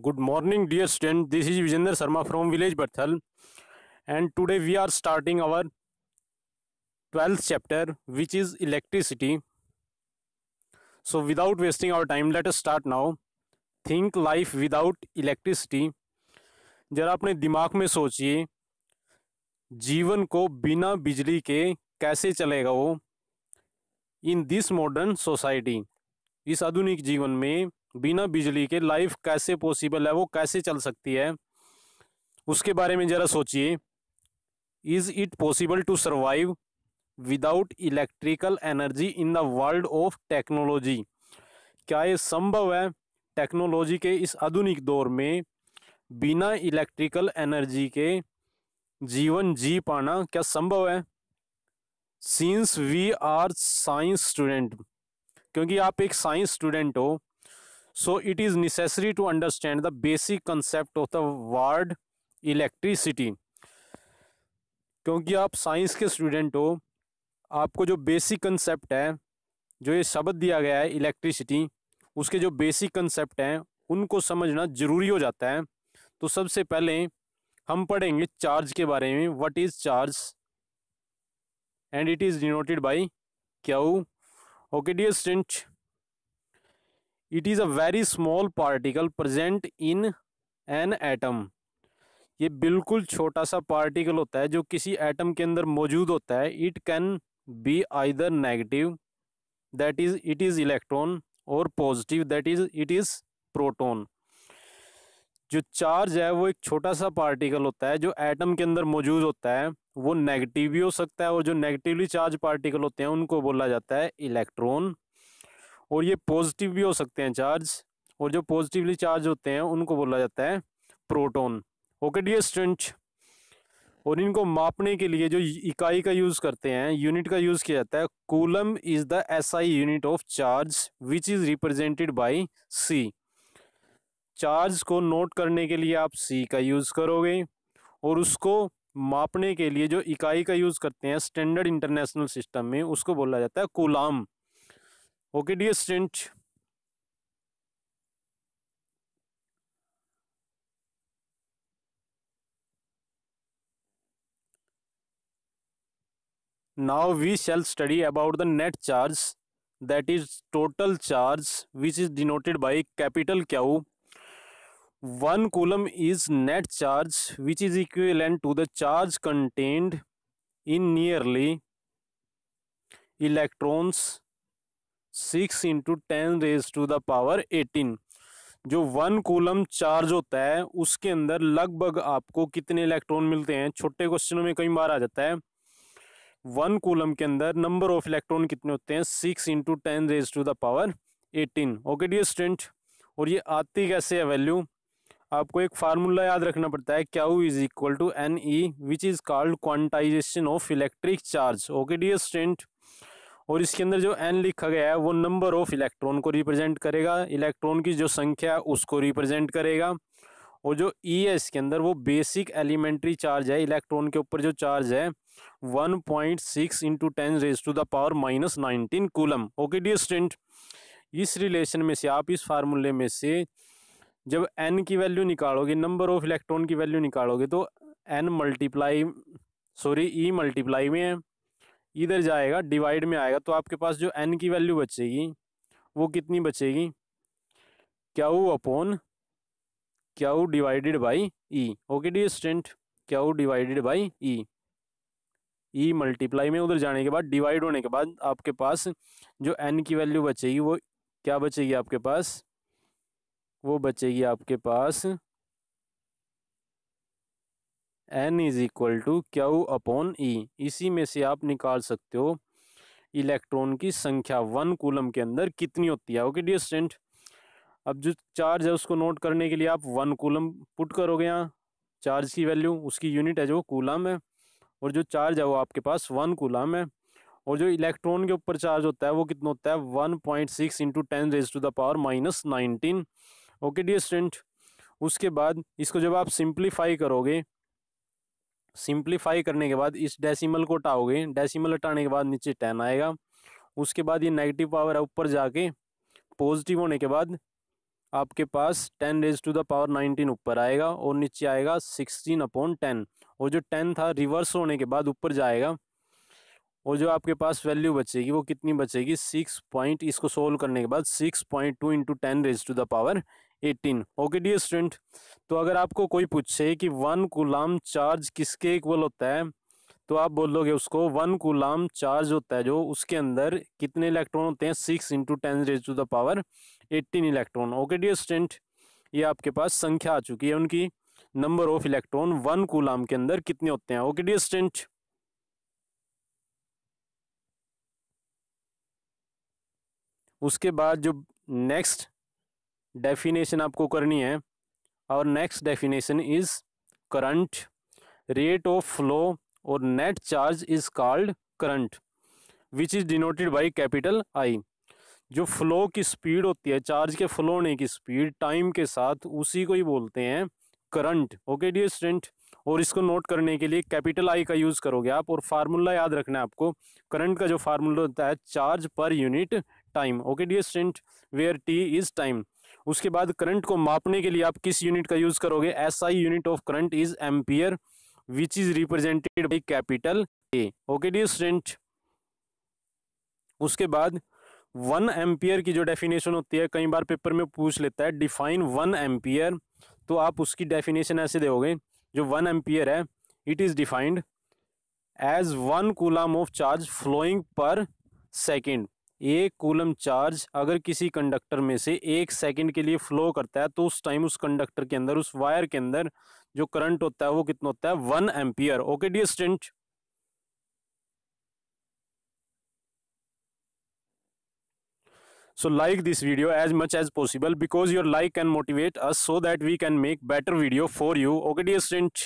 Good morning, dear student. This is Vijender Sharma from village Barthal, and today we are starting our 12th chapter, which is electricity. So, without wasting our time, let us start now. Think life without electricity. जरा अपने दिमाग में सोचिए, जीवन को बिना बिजली के कैसे चलेगा वो। इन दिस मॉडर्न सोसाइटी, इस आधुनिक जीवन में बिना बिजली के लाइफ कैसे पॉसिबल है, वो कैसे चल सकती है, उसके बारे में जरा सोचिए। Is it possible to survive without electrical energy in the world of technology? क्या ये संभव है टेक्नोलॉजी के इस आधुनिक दौर में बिना इलेक्ट्रिकल एनर्जी के जीवन जी पाना क्या संभव है? Since we are science student, क्योंकि आप एक साइंस स्टूडेंट हो, so it is necessary to understand the basic concept of the word electricity. क्योंकि आप साइंस के स्टूडेंट हो, आपको जो बेसिक कंसेप्ट है, जो ये शब्द दिया गया है इलेक्ट्रिसिटी, उसके जो बेसिक कंसेप्ट हैं उनको समझना जरूरी हो जाता है। तो सबसे पहले हम पढ़ेंगे चार्ज के बारे में। What is charge and it is denoted by Q. Okay dear student, it is a very small particle present in an atom. ये बिल्कुल छोटा सा पार्टिकल होता है जो किसी एटम के अंदर मौजूद होता है। It can be either negative, that is it is electron, और positive, that is it is proton. जो चार्ज है वो एक छोटा सा पार्टिकल होता है जो एटम के अंदर मौजूद होता है। वो नेगेटिव भी हो सकता है, और जो नेगेटिवली चार्ज पार्टिकल होते हैं उनको बोला जाता है इलेक्ट्रॉन, और ये पॉजिटिव भी हो सकते हैं चार्ज, और जो पॉजिटिवली चार्ज होते हैं उनको बोला जाता है प्रोटॉन। ओके डियर स्टूडेंट, और इनको मापने के लिए जो इकाई का यूज करते हैं, यूनिट का यूज किया जाता है, coulomb is the SI unit of charge which is represented by C. Charge को नोट करने के लिए आप सी का यूज करोगे, और उसको मापने के लिए जो इकाई का यूज करते हैं स्टैंडर्ड इंटरनेशनल सिस्टम में, उसको बोला जाता है coulomb. Okay dear student, now we shall study about the net charge, that is total charge, which is denoted by capital Q. 1 coulomb is net charge which is equivalent to the charge contained in nearly electrons 6 into 10 raised to the power 18। जो 1 coulomb charge होता है उसके अंदर लगभग आपको कितने electron मिलते हैं? छोटे क्वेश्चनों में कई बार आ जाता है। 1 कूलम के अंदर नंबर ऑफ इलेक्ट्रॉन कितने होते हैं? 6 into 10 raised to the power 18। Okay dear student, और ये आती कैसे है वैल्यू? आपको एक फार्मूला याद रखना पड़ता है, Q is equal to N E, which is called quantization of electric charge. Okay dear student, और इसके अंदर जो n लिखा गया है वो नंबर ऑफ इलेक्ट्रॉन को रिप्रेजेंट करेगा, इलेक्ट्रॉन की जो संख्या है उसको रिप्रेजेंट करेगा, और जो E है इसके अंदर वो बेसिक एलिमेंट्री चार्ज है। इलेक्ट्रॉन के ऊपर जो चार्ज है 1.6 into 10 raised to the power minus 19 coulomb. Okay dear student, इस रिलेशन में से आप इस फार्मूले में से जब n की वैल्यू निकालोगे, नंबर ऑफ इलेक्ट्रॉन की वैल्यू निकालोगे, तो n मल्टीप्लाई E मल्टीप्लाई में है, इधर जाएगा डिवाइड में आएगा, तो आपके पास जो n की वैल्यू बचेगी वो कितनी बचेगी? Q upon Q divided by E। Okay dear student, Q divided by E multiply में, उधर जाने के बाद डिवाइड होने के बाद आपके पास जो n की वैल्यू बचेगी वो क्या बचेगी आपके पास? वो बचेगी आपके पास n is equal to Q upon E। इसी में से आप निकाल सकते हो इलेक्ट्रॉन की संख्या 1 कूलम के अंदर कितनी होती है। ओके डियर स्टूडेंट, अब जो चार्ज है उसको नोट करने के लिए आप 1 कूलम पुट करोगे यहाँ, चार्ज की वैल्यू, उसकी यूनिट है जो कूलम है, और जो चार्ज है वो आपके पास 1 कूलम है, और जो इलेक्ट्रॉन के ऊपर चार्ज होता है वो कितना होता है? 1.6 into 10 raised to the power minus 19। Okay dear student, उसके बाद इसको जब आप सिंप्लीफाई करोगे, सिंप्लीफाई करने के बाद इस डेसिमल को हटाओगे, डेसिमल हटाने के बाद नीचे 10 आएगा, उसके बाद ये नेगेटिव पावर है ऊपर जाके पॉजिटिव होने के बाद आपके पास 10⁻⁹ ऊपर आएगा और नीचे आएगा 16/10, और जो 10 था रिवर्स होने के बाद ऊपर जाएगा, और जो आपके पास वैल्यू बचेगी वो कितनी बचेगी, 6 इसको सोल्व करने के बाद 6.2 × 10⁻18। ओके डियर स्टूडेंट, तो अगर आपको कोई पूछे कि 1 कूलम चार्ज किसके इक्वल होता है, तो आप बोलोगे उसको 1 कूलम चार्ज होता है जो उसके अंदर कितने इलेक्ट्रॉन होते हैं, 6 × 10⁻18 इलेक्ट्रॉन। ओके डियर स्टूडेंट, ये आपके पास संख्या आ चुकी है उनकी, नंबर ऑफ इलेक्ट्रॉन 1 कूलम के अंदर कितने होते हैं। ओके डियर स्टूडेंट, उसके बाद जो नेक्स्ट डेफिनेशन आपको करनी है, और next definition is current, rate of flow और net charge is called current which is denoted by capital I. जो फ्लो की स्पीड होती है, चार्ज के फ्लो होने की स्पीड टाइम के साथ, उसी को ही बोलते हैं करंट। ओके डियर स्टूडेंट, और इसको नोट करने के लिए कैपिटल आई का यूज करोगे आप, और फार्मूला याद रखना है आपको, करंट का जो फार्मूला होता है charge per unit time. Okay dear student, where T is time. उसके बाद करंट को मापने के लिए आप किस यूनिट का यूज करोगे, SI unit of current is ampere which is represented by capital A. Okay dear student, उसके बाद 1 एम्पियर की जो डेफिनेशन होती है, कई बार पेपर में पूछ लेता है डिफाइन 1 एम्पियर, तो आप उसकी डेफिनेशन ऐसे दोगे, जो 1 एम्पियर है it is defined as 1 coulomb of charge flowing per second. एक कूलम चार्ज अगर किसी कंडक्टर में से 1 सेकंड के लिए फ्लो करता है, तो उस टाइम उस कंडक्टर के अंदर, उस वायर के अंदर जो करंट होता है वो कितना होता है, 1 ampere. Okay dear student, so like this video as much as possible because your like can motivate us so that we can make better video for you. Okay dear student.